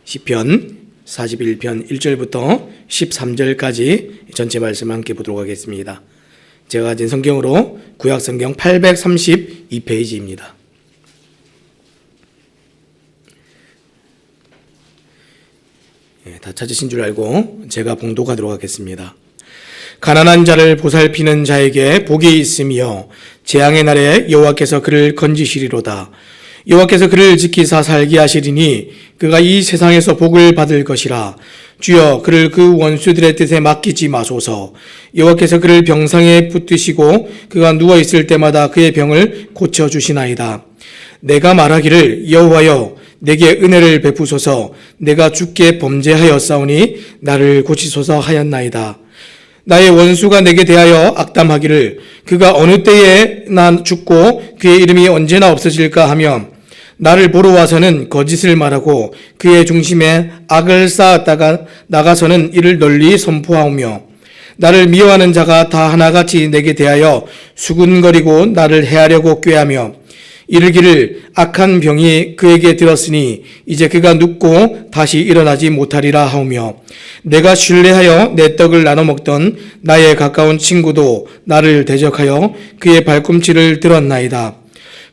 시편 41편 1절부터 13절까지 전체 말씀 함께 보도록 하겠습니다. 제가 가진 성경으로 구약성경 832페이지입니다. 다 찾으신 줄 알고 제가 봉독하도록 하겠습니다. 가난한 자를 보살피는 자에게 복이 있으며 재앙의 날에 여호와께서 그를 건지시리로다. 여호와께서 그를 지키사 살게 하시리니 그가 이 세상에서 복을 받을 것이라. 주여 그를 그 원수들의 뜻에 맡기지 마소서. 여호와께서 그를 병상에 붙드시고 그가 누워있을 때마다 그의 병을 고쳐주시나이다. 내가 말하기를 여호와여 내게 은혜를 베푸소서. 내가 주께 범죄하였사오니 나를 고치소서 하였나이다. 나의 원수가 내게 대하여 악담하기를 그가 어느 때에 난 죽고 그의 이름이 언제나 없어질까 하며 나를 보러 와서는 거짓을 말하고 그의 중심에 악을 쌓았다가 나가서는 이를 널리 선포하오며 나를 미워하는 자가 다 하나같이 내게 대하여 수군거리고 나를 해하려고 꾀하며 이르기를 악한 병이 그에게 들었으니 이제 그가 눕고 다시 일어나지 못하리라 하오며 내가 신뢰하여 내 떡을 나눠 먹던 나의 가까운 친구도 나를 대적하여 그의 발꿈치를 들었나이다.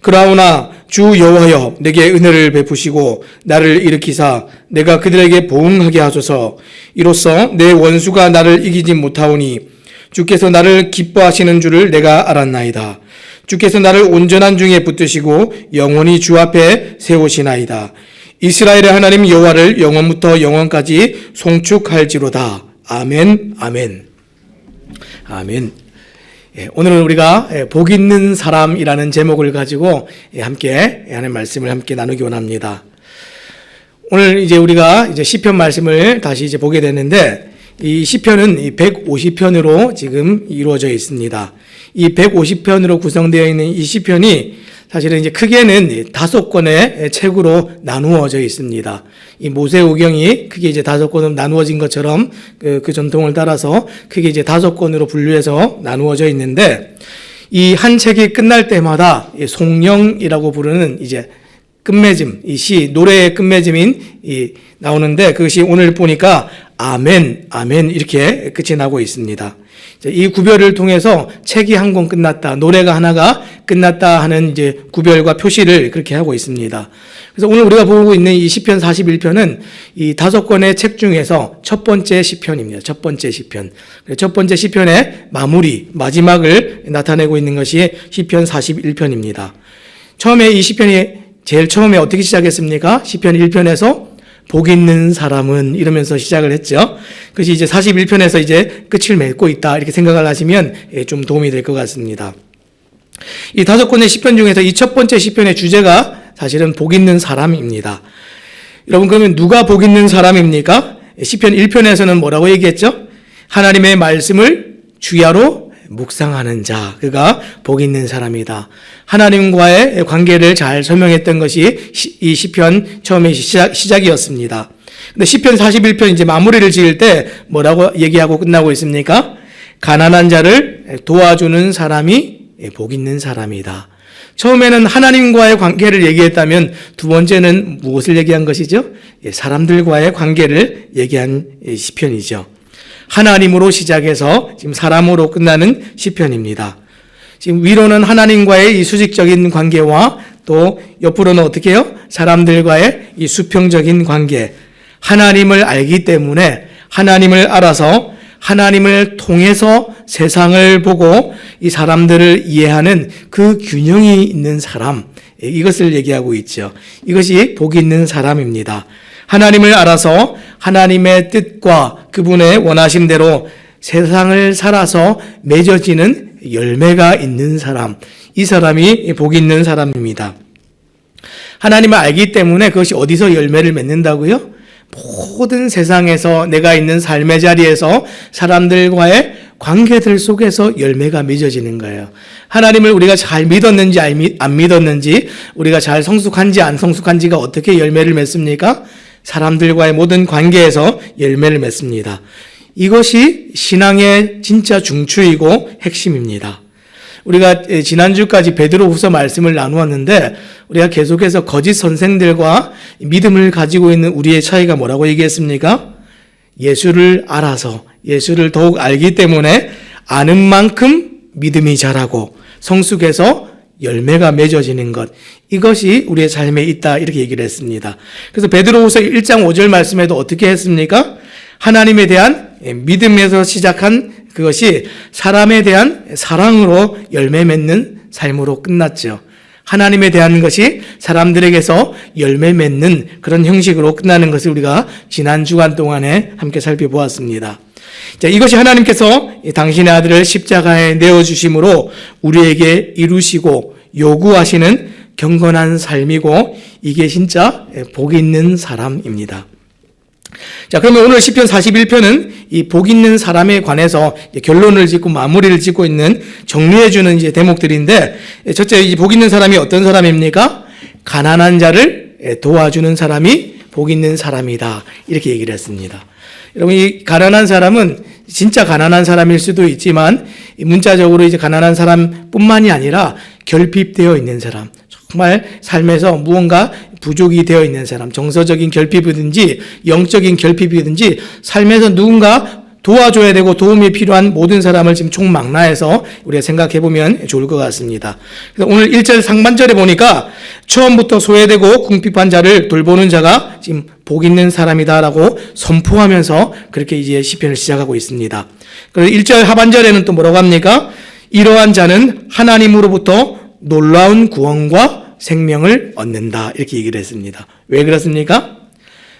그러나 주 여호와여 내게 은혜를 베푸시고 나를 일으키사 내가 그들에게 보응하게 하소서. 이로써 내 원수가 나를 이기지 못하오니 주께서 나를 기뻐하시는 줄을 내가 알았나이다. 주께서 나를 온전한 중에 붙드시고 영원히 주 앞에 세우시나이다. 이스라엘의 하나님 여호와를 영원부터 영원까지 송축할지로다. 아멘, 아멘, 아멘. 오늘은 우리가 복 있는 사람이라는 제목을 가지고 함께 하는 말씀을 함께 나누기 원합니다. 오늘 이제 우리가 시편 말씀을 다시 보게 되는데 이 시편은 150편으로 지금 이루어져 있습니다. 이 150편으로 구성되어 있는 이 시편이 사실은 크게는 5권의 책으로 나누어져 있습니다. 이 모세오경이 크게 5권으로 나누어진 것처럼 그 전통을 따라서 크게 5권으로 분류해서 나누어져 있는데 이 한 책이 끝날 때마다 송영이라고 부르는 끝맺음, 이 시, 노래의 끝맺음인 나오는데 그것이 오늘 보니까 아멘, 아멘 이렇게 끝이 나고 있습니다. 이 구별을 통해서 책이 한 권 끝났다, 노래가 하나가 끝났다 하는 구별과 표시를 그렇게 하고 있습니다. 그래서 오늘 우리가 보고 있는 이 시편 41편은 이 5권의 책 중에서 첫 번째 시편입니다. 첫 번째 시편. 첫 번째 시편의 마무리, 마지막을 나타내고 있는 것이 시편 41편입니다. 처음에 이 시편이 제일 처음에 어떻게 시작했습니까? 시편 1편에서 복 있는 사람은 이러면서 시작을 했죠. 그것이 41편에서 끝을 맺고 있다 이렇게 생각을 하시면 좀 도움이 될 것 같습니다. 이 5권의 시편 중에서 이 첫 번째 시편의 주제가 사실은 복 있는 사람입니다. 여러분 그러면 누가 복 있는 사람입니까? 시편 1편에서는 뭐라고 얘기했죠? 하나님의 말씀을 주야로 묵상하는 자, 그가 복 있는 사람이다. 하나님과의 관계를 잘 설명했던 것이 이 시편 처음에 시작이었습니다. 근데 시편 41편 마무리를 지을 때 뭐라고 얘기하고 끝나고 있습니까? 가난한 자를 도와주는 사람이 복 있는 사람이다. 처음에는 하나님과의 관계를 얘기했다면 두 번째는 무엇을 얘기한 것이죠? 사람들과의 관계를 얘기한 시편이죠. 하나님으로 시작해서 지금 사람으로 끝나는 시편입니다. 지금 위로는 하나님과의 이 수직적인 관계와 또 옆으로는 어떻게 해요? 사람들과의 이 수평적인 관계. 하나님을 알기 때문에 하나님을 알아서 하나님을 통해서 세상을 보고 이 사람들을 이해하는 그 균형이 있는 사람. 이것을 얘기하고 있죠. 이것이 복 있는 사람입니다. 하나님을 알아서 하나님의 뜻과 그분의 원하심대로 세상을 살아서 맺어지는 열매가 있는 사람, 이 사람이 복 있는 사람입니다. 하나님을 알기 때문에 그것이 어디서 열매를 맺는다고요? 모든 세상에서 내가 있는 삶의 자리에서 사람들과의 관계들 속에서 열매가 맺어지는 거예요. 하나님을 우리가 잘 믿었는지 안 믿었는지, 우리가 잘 성숙한지 안 성숙한지가 어떻게 열매를 맺습니까? 사람들과의 모든 관계에서 열매를 맺습니다. 이것이 신앙의 진짜 중추이고 핵심입니다. 우리가 지난주까지 베드로후서 말씀을 나누었는데 우리가 계속해서 거짓 선생들과 믿음을 가지고 있는 우리의 차이가 뭐라고 얘기했습니까? 예수를 알아서 예수를 더욱 알기 때문에 아는 만큼 믿음이 자라고 성숙해서 열매가 맺어지는 것, 이것이 우리의 삶에 있다, 이렇게 얘기를 했습니다. 그래서 베드로후서 1장 5절 말씀에도 어떻게 했습니까? 하나님에 대한 믿음에서 시작한 그것이 사람에 대한 사랑으로 열매 맺는 삶으로 끝났죠. 하나님에 대한 것이 사람들에게서 열매 맺는 그런 형식으로 끝나는 것을 우리가 지난 주간 동안에 함께 살펴보았습니다. 자, 이것이 하나님께서 당신의 아들을 십자가에 내어주심으로 우리에게 이루시고 요구하시는 경건한 삶이고, 이게 진짜 복 있는 사람입니다. 자, 그러면 오늘 시편 41편은 이 복 있는 사람에 관해서 결론을 짓고 마무리를 짓고 있는, 정리해주는 이제 대목들인데, 첫째, 이 복 있는 사람이 어떤 사람입니까? 가난한 자를 도와주는 사람이 복 있는 사람이다, 이렇게 얘기를 했습니다. 여러분, 이 가난한 사람은 진짜 가난한 사람일 수도 있지만, 문자적으로 이제 가난한 사람뿐만이 아니라 결핍되어 있는 사람, 정말 삶에서 무언가 부족이 되어 있는 사람, 정서적인 결핍이든지 영적인 결핍이든지 삶에서 누군가 도와줘야 되고 도움이 필요한 모든 사람을 지금 총망라해서 우리가 생각해 보면 좋을 것 같습니다. 그래서 오늘 1절 상반절에 보니까 처음부터 소외되고 궁핍한 자를 돌보는 자가 지금 복 있는 사람이다라고 선포하면서 그렇게 이제 시편을 시작하고 있습니다. 그래서 1절 하반절에는 또 뭐라고 합니까? 이러한 자는 하나님으로부터 놀라운 구원과 생명을 얻는다, 이렇게 얘기를 했습니다. 왜 그렇습니까?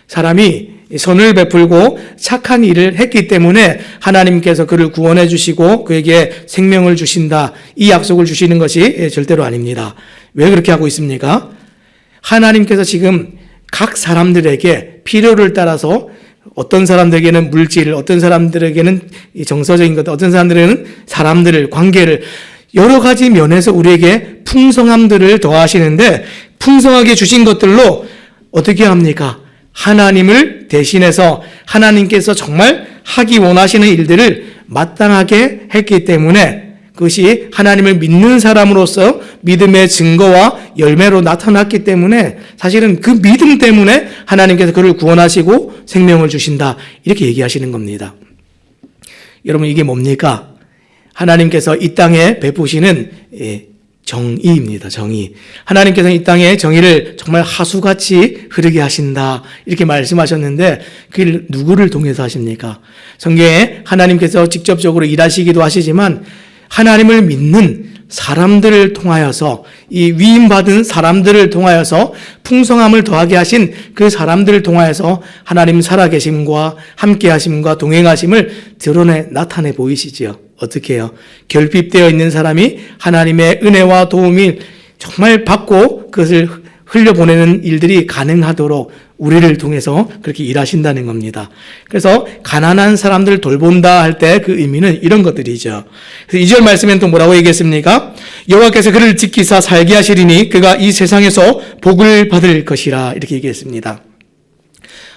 사람이 선을 베풀고 착한 일을 했기 때문에 하나님께서 그를 구원해 주시고 그에게 생명을 주신다, 이 약속을 주시는 것이 절대로 아닙니다. 왜 그렇게 하고 있습니까? 하나님께서 지금 각 사람들에게 필요를 따라서 어떤 사람들에게는 물질, 어떤 사람들에게는 정서적인 것, 어떤 사람들에게는 사람들을, 관계를, 여러 가지 면에서 우리에게 풍성함들을 더하시는데, 풍성하게 주신 것들로 어떻게 합니까? 하나님을 대신해서 하나님께서 정말 하기 원하시는 일들을 마땅하게 했기 때문에 그것이 하나님을 믿는 사람으로서 믿음의 증거와 열매로 나타났기 때문에 사실은 그 믿음 때문에 하나님께서 그를 구원하시고 생명을 주신다, 이렇게 얘기하시는 겁니다. 여러분, 이게 뭡니까? 하나님께서 이 땅에 베푸시는 정의입니다. 정의. 하나님께서 이 땅에 정의를 정말 하수같이 흐르게 하신다, 이렇게 말씀하셨는데 그걸 누구를 통해서 하십니까? 성경에 하나님께서 직접적으로 일하시기도 하시지만 하나님을 믿는 사람들을 통하여서, 이 위임받은 사람들을 통하여서 풍성함을 더하게 하신 그 사람들을 통하여서 하나님 살아계심과 함께하심과 동행하심을 나타내 보이시지요. 어떻게 해요? 결핍되어 있는 사람이 하나님의 은혜와 도움을 정말 받고 그것을 흘려보내는 일들이 가능하도록 우리를 통해서 그렇게 일하신다는 겁니다. 그래서 가난한 사람들을 돌본다 할 때 그 의미는 이런 것들이죠. 그래서 2절 말씀에는 또 뭐라고 얘기했습니까? 여호와께서 그를 지키사 살게 하시리니 그가 이 세상에서 복을 받을 것이라, 이렇게 얘기했습니다.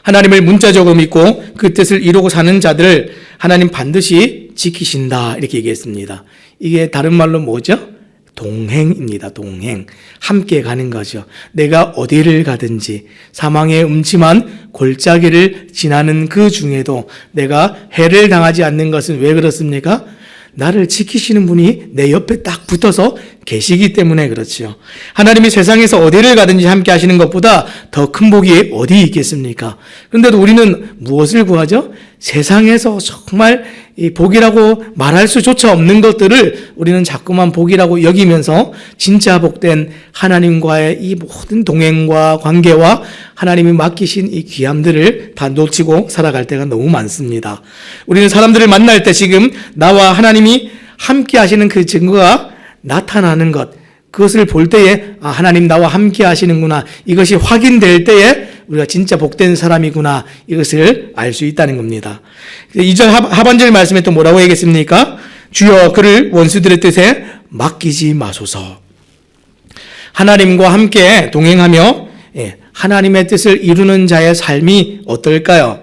하나님을 문자적으로 믿고 그 뜻을 이루고 사는 자들을 하나님 반드시 지키신다, 이렇게 얘기했습니다. 이게 다른 말로 뭐죠? 동행입니다. 동행. 함께 가는 거죠. 내가 어디를 가든지 사망의 음침한 골짜기를 지나는 그 중에도 내가 해를 당하지 않는 것은 왜 그렇습니까? 나를 지키시는 분이 내 옆에 딱 붙어서 계시기 때문에 그렇지요. 하나님이 세상에서 어디를 가든지 함께 하시는 것보다 더 큰 복이 어디 있겠습니까? 그런데도 우리는 무엇을 구하죠? 세상에서 정말 이 복이라고 말할 수조차 없는 것들을 우리는 자꾸만 복이라고 여기면서 진짜 복된 하나님과의 이 모든 동행과 관계와 하나님이 맡기신 이 귀함들을 다 놓치고 살아갈 때가 너무 많습니다. 우리는 사람들을 만날 때 지금 나와 하나님이 함께 하시는 그 증거가 나타나는 것, 그것을 볼 때에 하나님 나와 함께 하시는구나, 이것이 확인될 때에 우리가 진짜 복된 사람이구나, 이것을 알 수 있다는 겁니다. 2절 하반절 말씀에 또 뭐라고 얘기했습니까? 주여 그를 원수들의 뜻에 맡기지 마소서. 하나님과 함께 동행하며 하나님의 뜻을 이루는 자의 삶이 어떨까요?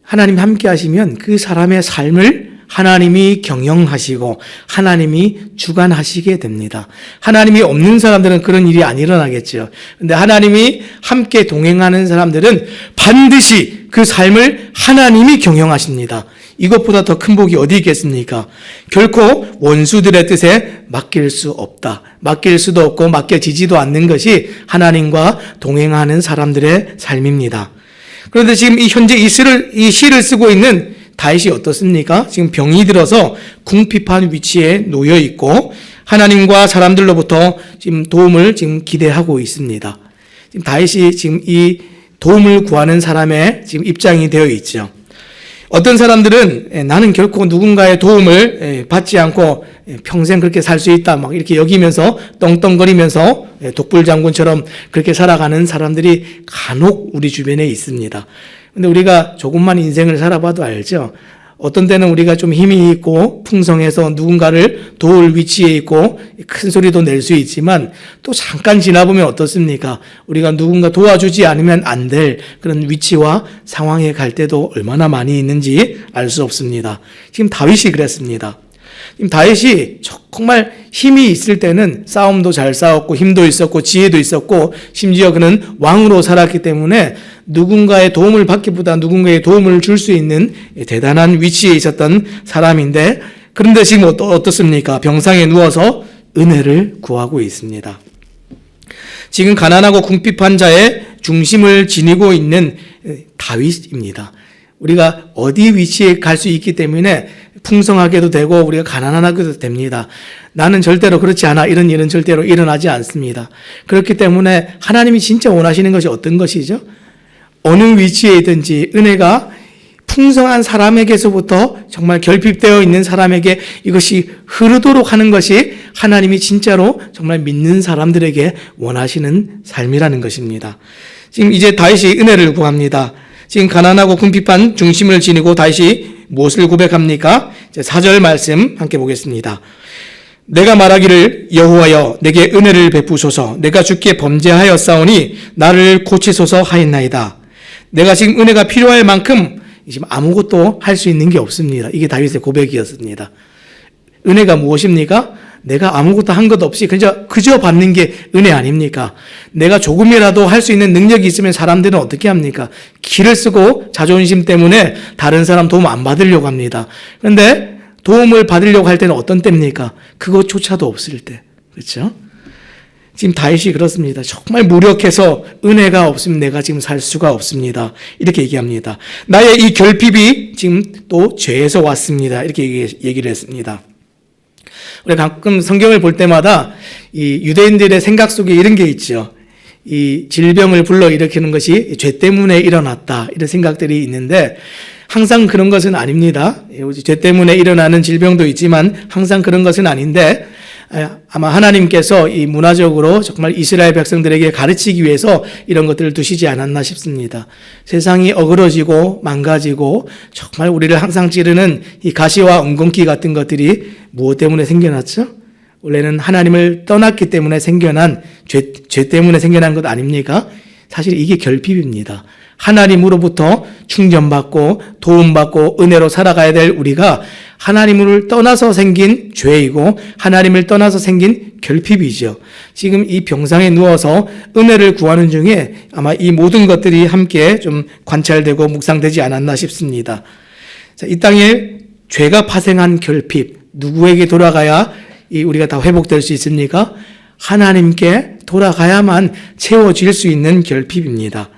하나님 함께 하시면 그 사람의 삶을 하나님이 경영하시고 하나님이 주관하시게 됩니다. 하나님이 없는 사람들은 그런 일이 안 일어나겠죠. 근데 하나님이 함께 동행하는 사람들은 반드시 그 삶을 하나님이 경영하십니다. 이것보다 더 큰 복이 어디 있겠습니까? 결코 원수들의 뜻에 맡길 수 없다. 맡길 수도 없고 맡겨지지도 않는 것이 하나님과 동행하는 사람들의 삶입니다. 그런데 지금 현재 이 시를 쓰고 있는 다윗이 어떻습니까? 지금 병이 들어서 궁핍한 위치에 놓여 있고 하나님과 사람들로부터 지금 도움을 지금 기대하고 있습니다. 지금 다윗이 지금 이 도움을 구하는 사람의 지금 입장이 되어 있죠. 어떤 사람들은 나는 결코 누군가의 도움을 받지 않고 평생 그렇게 살 수 있다 막 이렇게 여기면서 떵떵거리면서 독불장군처럼 그렇게 살아가는 사람들이 간혹 우리 주변에 있습니다. 근데 우리가 조금만 인생을 살아봐도 알죠. 어떤 때는 우리가 좀 힘이 있고 풍성해서 누군가를 도울 위치에 있고 큰 소리도 낼 수 있지만 또 잠깐 지나보면 어떻습니까? 우리가 누군가 도와주지 않으면 안 될 그런 위치와 상황에 갈 때도 얼마나 많이 있는지 알 수 없습니다. 지금 다윗이 그랬습니다. 지금 다윗이 정말 힘이 있을 때는 싸움도 잘 싸웠고 힘도 있었고 지혜도 있었고 심지어 그는 왕으로 살았기 때문에 누군가의 도움을 받기보다 누군가의 도움을 줄 수 있는 대단한 위치에 있었던 사람인데 그런데 지금 어떻습니까? 병상에 누워서 은혜를 구하고 있습니다. 지금 가난하고 궁핍한 자의 중심을 지니고 있는 다윗입니다. 우리가 어디 위치에 갈 수 있기 때문에 풍성하게도 되고 우리가 가난하게도 됩니다. 나는 절대로 그렇지 않아. 이런 일은 절대로 일어나지 않습니다. 그렇기 때문에 하나님이 진짜 원하시는 것이 어떤 것이죠? 어느 위치에 있든지 은혜가 풍성한 사람에게서부터 정말 결핍되어 있는 사람에게 이것이 흐르도록 하는 것이 하나님이 진짜로 정말 믿는 사람들에게 원하시는 삶이라는 것입니다. 지금 이제 다윗이 은혜를 구합니다. 지금 가난하고 궁핍한 중심을 지니고 다윗이 무엇을 고백합니까? 4절 말씀 함께 보겠습니다. 내가 말하기를 여호와여 내게 은혜를 베푸소서 내가 주께 범죄하였사오니 나를 고치소서 하였나이다. 내가 지금 은혜가 필요할 만큼 지금 아무것도 할 수 있는 게 없습니다. 이게 다윗의 고백이었습니다. 은혜가 무엇입니까? 내가 아무것도 한 것 없이 그저 받는 게 은혜 아닙니까? 내가 조금이라도 할 수 있는 능력이 있으면 사람들은 어떻게 합니까? 기를 쓰고 자존심 때문에 다른 사람 도움 안 받으려고 합니다. 그런데 도움을 받으려고 할 때는 어떤 때입니까? 그것조차도 없을 때. 그렇죠? 지금 다윗이 그렇습니다. 정말 무력해서 은혜가 없으면 내가 지금 살 수가 없습니다. 이렇게 얘기합니다. 나의 이 결핍이 지금 또 죄에서 왔습니다. 이렇게 얘기를 했습니다. 우리가 가끔 성경을 볼 때마다 이 유대인들의 생각 속에 이런 게 있죠. 이 질병을 불러일으키는 것이 죄 때문에 일어났다. 이런 생각들이 있는데 항상 그런 것은 아닙니다. 죄 때문에 일어나는 질병도 있지만 항상 그런 것은 아닌데 아마 하나님께서 이 문화적으로 정말 이스라엘 백성들에게 가르치기 위해서 이런 것들을 두시지 않았나 싶습니다. 세상이 어그러지고 망가지고 정말 우리를 항상 찌르는 이 가시와 엉겅퀴 같은 것들이 무엇 때문에 생겨났죠? 원래는 하나님을 떠났기 때문에 생겨난 죄 때문에 생겨난 것 아닙니까? 사실 이게 결핍입니다. 하나님으로부터 충전받고 도움받고 은혜로 살아가야 될 우리가 하나님을 떠나서 생긴 죄이고 하나님을 떠나서 생긴 결핍이죠. 지금 이 병상에 누워서 은혜를 구하는 중에 아마 이 모든 것들이 함께 좀 관찰되고 묵상되지 않았나 싶습니다. 자, 이 땅에 죄가 파생한 결핍, 누구에게 돌아가야 우리가 다 회복될 수 있습니까? 하나님께 돌아가야만 채워질 수 있는 결핍입니다.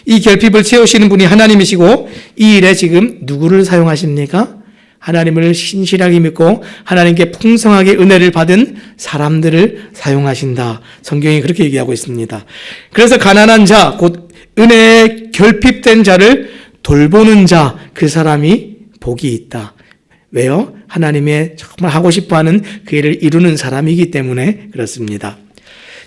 이 결핍을 채우시는 분이 하나님이시고 이 일에 지금 누구를 사용하십니까? 하나님을 신실하게 믿고 하나님께 풍성하게 은혜를 받은 사람들을 사용하신다. 성경이 그렇게 얘기하고 있습니다. 그래서 가난한 자, 곧 은혜에 결핍된 자를 돌보는 자, 그 사람이 복이 있다. 왜요? 하나님의 정말 하고 싶어하는 그 일을 이루는 사람이기 때문에 그렇습니다.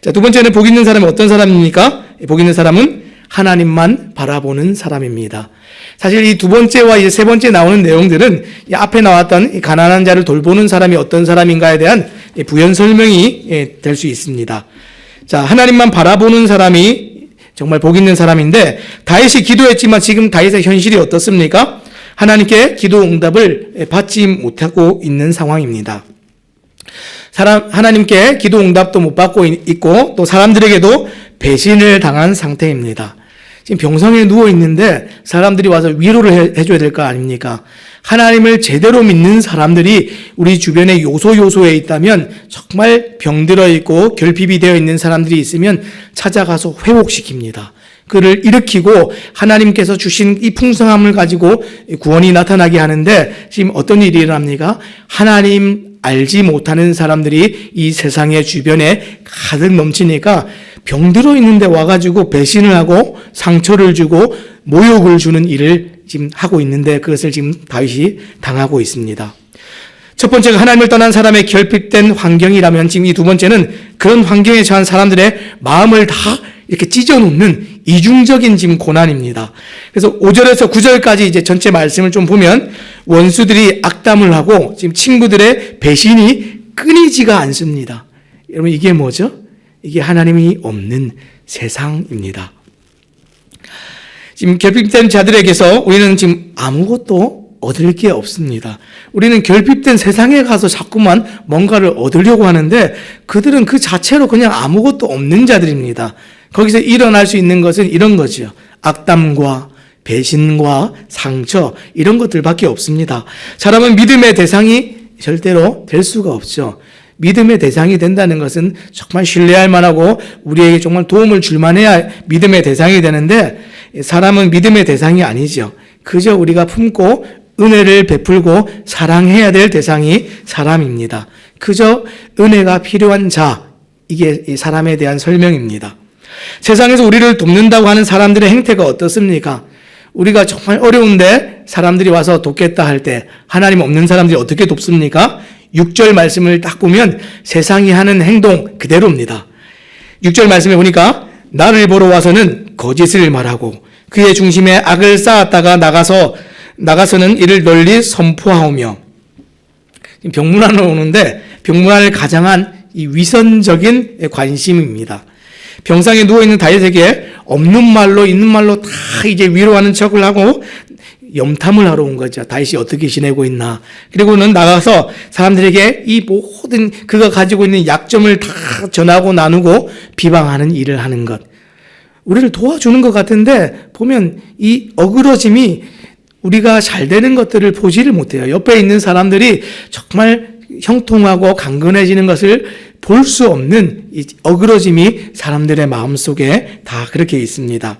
자, 두 번째는 복 있는 사람이 어떤 사람입니까? 복 있는 사람은 하나님만 바라보는 사람입니다. 사실 이 두 번째와 이제 세 번째 나오는 내용들은 이 앞에 나왔던 이 가난한 자를 돌보는 사람이 어떤 사람인가에 대한 부연 설명이 될 수 있습니다. 자, 하나님만 바라보는 사람이 정말 복 있는 사람인데 다윗이 기도했지만 지금 다윗의 현실이 어떻습니까? 하나님께 기도 응답을 받지 못하고 있는 상황입니다. 하나님께 기도 응답도 못 받고 있고 또 사람들에게도 배신을 당한 상태입니다. 지금 병상에 누워 있는데 사람들이 와서 위로를 해줘야 될 거 아닙니까? 하나님을 제대로 믿는 사람들이 우리 주변에 요소에 있다면 정말 병들어 있고 결핍이 되어 있는 사람들이 있으면 찾아가서 회복시킵니다. 그를 일으키고 하나님께서 주신 이 풍성함을 가지고 구원이 나타나게 하는데 지금 어떤 일이 일어납니까? 하나님 알지 못하는 사람들이 이 세상의 주변에 가득 넘치니까 병들어 있는데 와가지고 배신을 하고 상처를 주고 모욕을 주는 일을 지금 하고 있는데 그것을 지금 다윗이 당하고 있습니다. 첫 번째가 하나님을 떠난 사람의 결핍된 환경이라면 지금 이 두 번째는 그런 환경에 처한 사람들의 마음을 다 이렇게 찢어놓는 이중적인 지금 고난입니다. 그래서 5절에서 9절까지 이제 전체 말씀을 좀 보면 원수들이 악담을 하고 지금 친구들의 배신이 끊이지가 않습니다. 여러분 이게 뭐죠? 이게 하나님이 없는 세상입니다. 지금 결핍된 자들에게서 우리는 지금 아무것도 얻을 게 없습니다. 우리는 결핍된 세상에 가서 자꾸만 뭔가를 얻으려고 하는데 그들은 그 자체로 그냥 아무것도 없는 자들입니다. 거기서 일어날 수 있는 것은 이런 거죠. 악담과 배신과 상처 이런 것들밖에 없습니다. 사람은 믿음의 대상이 절대로 될 수가 없죠. 믿음의 대상이 된다는 것은 정말 신뢰할 만하고 우리에게 정말 도움을 줄 만해야 믿음의 대상이 되는데 사람은 믿음의 대상이 아니죠. 그저 우리가 품고 은혜를 베풀고 사랑해야 될 대상이 사람입니다. 그저 은혜가 필요한 자, 이게 사람에 대한 설명입니다. 세상에서 우리를 돕는다고 하는 사람들의 행태가 어떻습니까? 우리가 정말 어려운데 사람들이 와서 돕겠다 할 때 하나님 없는 사람들이 어떻게 돕습니까? 6절 말씀을 딱 보면 세상이 하는 행동 그대로입니다. 6절 말씀에 보니까 나를 보러 와서는 거짓을 말하고 그의 중심에 악을 쌓았다가 나가서는 이를 널리 선포하오며 병문안으로 오는데 병문안을 가장한 이 위선적인 관심입니다. 병상에 누워있는 다윗에게 없는 말로 있는 말로 다 이제 위로하는 척을 하고 염탐을 하러 온 거죠. 다윗이 어떻게 지내고 있나. 그리고는 나가서 사람들에게 이 모든 그가 가지고 있는 약점을 다 전하고 나누고 비방하는 일을 하는 것. 우리를 도와주는 것 같은데 보면 이 어그러짐이 우리가 잘 되는 것들을 보지를 못해요. 옆에 있는 사람들이 정말 형통하고 강건해지는 것을 볼 수 없는 이 어그러짐이 사람들의 마음속에 다 그렇게 있습니다.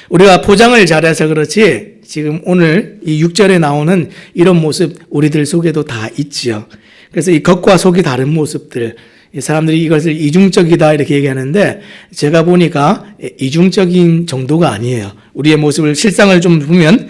우리가 포장을 잘해서 그렇지 지금 오늘 이 6절에 나오는 이런 모습 우리들 속에도 다 있지요. 그래서 이 겉과 속이 다른 모습들, 사람들이 이것을 이중적이다 이렇게 얘기하는데 제가 보니까 이중적인 정도가 아니에요. 우리의 모습을 실상을 좀 보면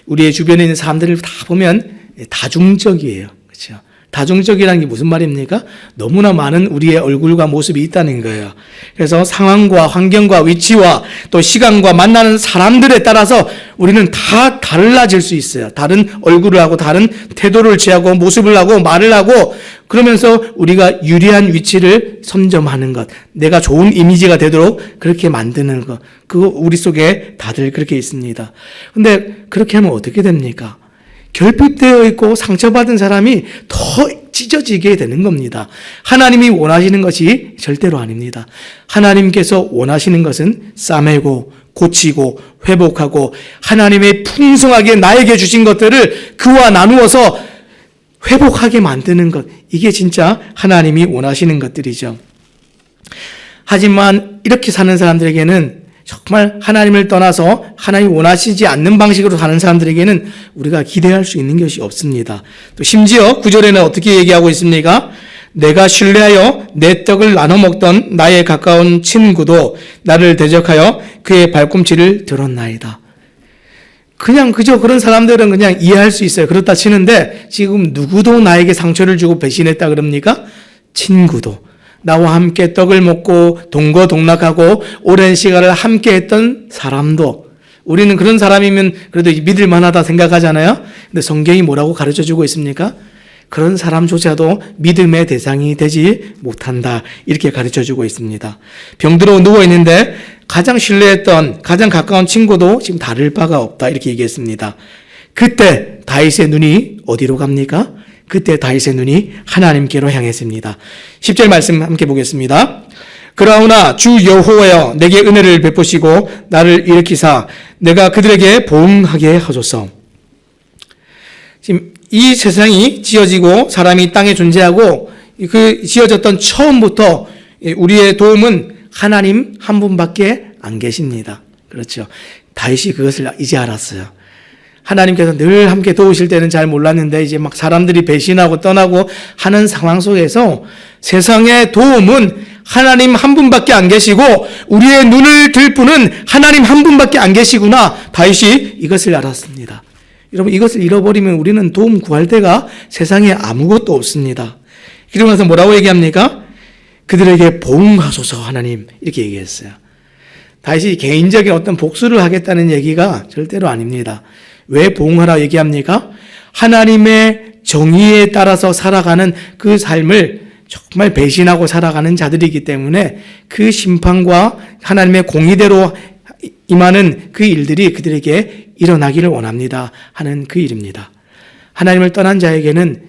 우리의 주변에 있는 사람들을 다 보면 다중적이에요. 그렇죠? 다중적이라는 게 무슨 말입니까? 너무나 많은 우리의 얼굴과 모습이 있다는 거예요. 그래서 상황과 환경과 위치와 또 시간과 만나는 사람들에 따라서 우리는 다 달라질 수 있어요. 다른 얼굴을 하고 다른 태도를 취하고 모습을 하고 말을 하고 그러면서 우리가 유리한 위치를 선점하는 것, 내가 좋은 이미지가 되도록 그렇게 만드는 것, 그거 우리 속에 다들 그렇게 있습니다. 근데 그렇게 하면 어떻게 됩니까? 결핍되어 있고 상처받은 사람이 더 찢어지게 되는 겁니다. 하나님이 원하시는 것이 절대로 아닙니다. 하나님께서 원하시는 것은 싸매고 고치고 회복하고 하나님의 풍성하게 나에게 주신 것들을 그와 나누어서 회복하게 만드는 것, 이게 진짜 하나님이 원하시는 것들이죠. 하지만 이렇게 사는 사람들에게는 정말 하나님을 떠나서 하나님이 원하시지 않는 방식으로 사는 사람들에게는 우리가 기대할 수 있는 것이 없습니다. 또 심지어 9절에는 어떻게 얘기하고 있습니까? 내가 신뢰하여 내 떡을 나눠 먹던 나의 가까운 친구도 나를 대적하여 그의 발꿈치를 들었나이다. 그냥 그저 그런 사람들은 그냥 이해할 수 있어요. 그렇다 치는데 지금 누구도 나에게 상처를 주고 배신했다 그럽니까? 친구도. 나와 함께 떡을 먹고 동거동락하고 오랜 시간을 함께 했던 사람도, 우리는 그런 사람이면 그래도 믿을 만하다 생각하잖아요. 근데 성경이 뭐라고 가르쳐주고 있습니까? 그런 사람조차도 믿음의 대상이 되지 못한다, 이렇게 가르쳐주고 있습니다. 병들어 누워있는데 가장 신뢰했던 가장 가까운 친구도 지금 다를 바가 없다, 이렇게 얘기했습니다. 그때 다윗의 눈이 어디로 갑니까? 그때 다윗의 눈이 하나님께로 향했습니다. 10절 말씀 함께 보겠습니다. 그러나 주 여호와여 내게 은혜를 베푸시고 나를 일으키사 내가 그들에게 보응하게 하소서. 지금 이 세상이 지어지고 사람이 땅에 존재하고 그 지어졌던 처음부터 우리의 도움은 하나님 한 분밖에 안 계십니다. 그렇죠. 다윗이 그것을 이제 알았어요. 하나님께서 늘 함께 도우실 때는 잘 몰랐는데 이제 막 사람들이 배신하고 떠나고 하는 상황 속에서 세상의 도움은 하나님 한 분밖에 안 계시고 우리의 눈을 들 분은 하나님 한 분밖에 안 계시구나. 다윗이 이것을 알았습니다. 여러분, 이것을 잃어버리면 우리는 도움 구할 데가 세상에 아무것도 없습니다. 그러고 나서 뭐라고 얘기합니까? 그들에게 보응하소서 하나님, 이렇게 얘기했어요. 다윗이 개인적인 어떤 복수를 하겠다는 얘기가 절대로 아닙니다. 왜 보응하라 얘기합니까? 하나님의 정의에 따라서 살아가는 그 삶을 정말 배신하고 살아가는 자들이기 때문에 그 심판과 하나님의 공의대로 임하는 그 일들이 그들에게 일어나기를 원합니다 하는 그 일입니다. 하나님을 떠난 자에게는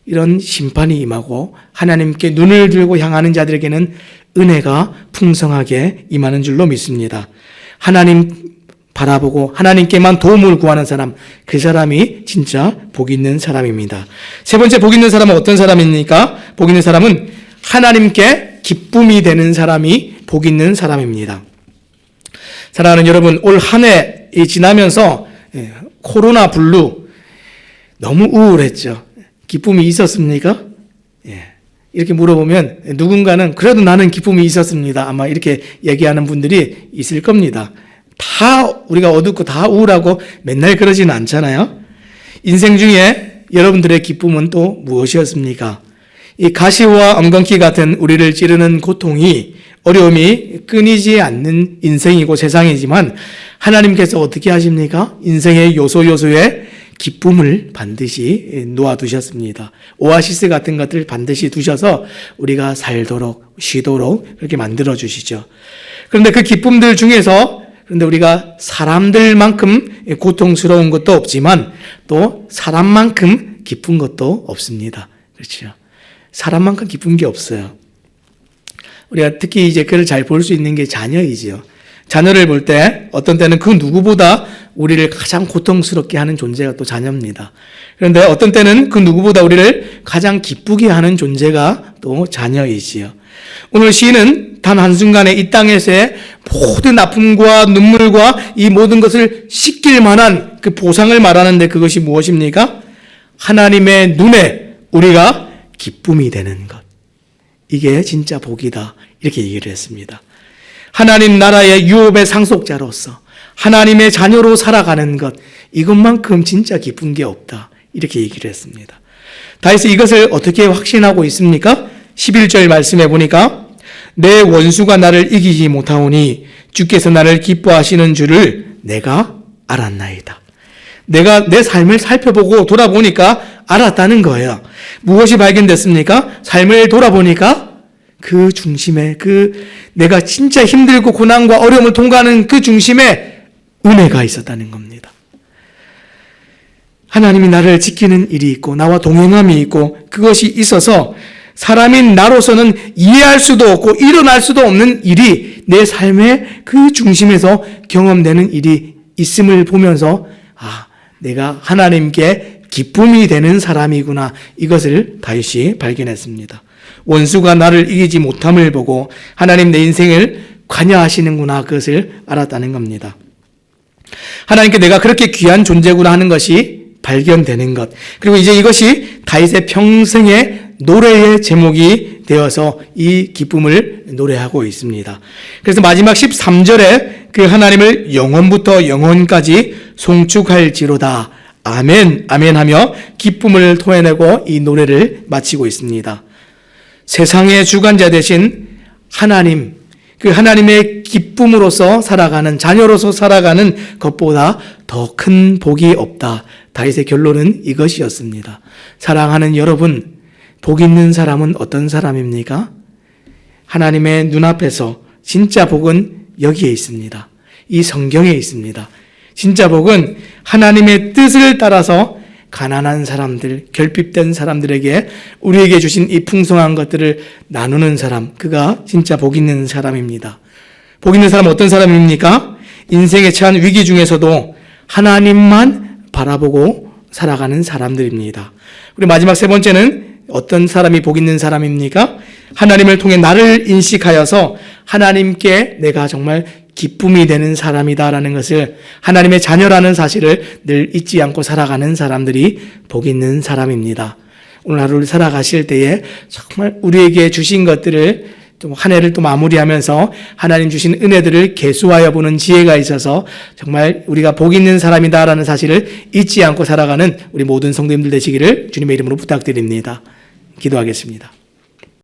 이런 심판이 임하고 하나님께 눈을 들고 향하는 자들에게는 은혜가 풍성하게 임하는 줄로 믿습니다. 하나님 바라보고 하나님께만 도움을 구하는 사람, 그 사람이 진짜 복 있는 사람입니다. 세 번째 복 있는 사람은 어떤 사람입니까? 복 있는 사람은 하나님께 기쁨이 되는 사람이 복 있는 사람입니다. 사랑하는 여러분, 올 한 해 지나면서 코로나 블루 너무 우울했죠. 기쁨이 있었습니까? 이렇게 물어보면 누군가는 그래도 나는 기쁨이 있었습니다. 아마 이렇게 얘기하는 분들이 있을 겁니다. 다 우리가 어둡고 다 우울하고 맨날 그러지는 않잖아요. 인생 중에 여러분들의 기쁨은 또 무엇이었습니까? 이 가시와 엉겅퀴 같은 우리를 찌르는 고통이, 어려움이 끊이지 않는 인생이고 세상이지만 하나님께서 어떻게 하십니까? 인생의 요소요소에 기쁨을 반드시 놓아두셨습니다. 오아시스 같은 것들 반드시 두셔서 우리가 살도록 쉬도록 그렇게 만들어주시죠. 그런데 그 기쁨들 중에서 그런데 우리가 사람들만큼 고통스러운 것도 없지만 또 사람만큼 기쁜 것도 없습니다. 그렇죠. 사람만큼 기쁜 게 없어요. 우리가 특히 이제 그를 잘 볼 수 있는 게 자녀이지요. 자녀를 볼 때 어떤 때는 그 누구보다 우리를 가장 고통스럽게 하는 존재가 또 자녀입니다. 그런데 어떤 때는 그 누구보다 우리를 가장 기쁘게 하는 존재가 또 자녀이지요. 오늘 시인은 단 한순간에 이 땅에서의 모든 아픔과 눈물과 이 모든 것을 씻길 만한 그 보상을 말하는데 그것이 무엇입니까? 하나님의 눈에 우리가 기쁨이 되는 것. 이게 진짜 복이다. 이렇게 얘기를 했습니다. 하나님 나라의 유업의 상속자로서 하나님의 자녀로 살아가는 것, 이것만큼 진짜 기쁜 게 없다. 이렇게 얘기를 했습니다. 다윗이 이것을 어떻게 확신하고 있습니까? 11절 말씀해 보니까 내 원수가 나를 이기지 못하오니 주께서 나를 기뻐하시는 줄을 내가 알았나이다. 내가 내 삶을 살펴보고 돌아보니까 알았다는 거예요. 무엇이 발견됐습니까? 삶을 돌아보니까 그 중심에, 내가 진짜 힘들고 고난과 어려움을 통과하는 그 중심에 은혜가 있었다는 겁니다. 하나님이 나를 지키는 일이 있고 나와 동행함이 있고 그것이 있어서 사람인 나로서는 이해할 수도 없고 일어날 수도 없는 일이 내 삶의 그 중심에서 경험되는 일이 있음을 보면서 내가 하나님께 기쁨이 되는 사람이구나, 이것을 다윗이 발견했습니다. 원수가 나를 이기지 못함을 보고 하나님 내 인생을 관여하시는구나, 그것을 알았다는 겁니다. 하나님께 내가 그렇게 귀한 존재구나 하는 것이 발견되는 것, 그리고 이제 이것이 다윗의 평생의 노래의 제목이 되어서 이 기쁨을 노래하고 있습니다. 그래서 마지막 13절에 그 하나님을 영원부터 영원까지 송축할지로다 아멘 아멘 하며 기쁨을 토해내고 이 노래를 마치고 있습니다. 세상의 주관자 되신 하나님, 그 하나님의 기쁨으로서 살아가는, 자녀로서 살아가는 것보다 더 큰 복이 없다. 다윗의 결론은 이것이었습니다. 사랑하는 여러분, 복 있는 사람은 어떤 사람입니까? 하나님의 눈앞에서 진짜 복은 여기에 있습니다. 이 성경에 있습니다. 진짜 복은 하나님의 뜻을 따라서 가난한 사람들, 결핍된 사람들에게 우리에게 주신 이 풍성한 것들을 나누는 사람, 그가 진짜 복 있는 사람입니다. 복 있는 사람은 어떤 사람입니까? 인생에 처한 위기 중에서도 하나님만 바라보고 살아가는 사람들입니다. 그리고 마지막 세 번째는 어떤 사람이 복 있는 사람입니까? 하나님을 통해 나를 인식하여서 하나님께 내가 정말 기쁨이 되는 사람이다라는 것을, 하나님의 자녀라는 사실을 늘 잊지 않고 살아가는 사람들이 복 있는 사람입니다. 오늘 하루를 살아가실 때에 정말 우리에게 주신 것들을 또 한 해를 또 마무리하면서 하나님 주신 은혜들을 계수하여 보는 지혜가 있어서 정말 우리가 복 있는 사람이다라는 사실을 잊지 않고 살아가는 우리 모든 성도님들 되시기를 주님의 이름으로 부탁드립니다. 기도하겠습니다.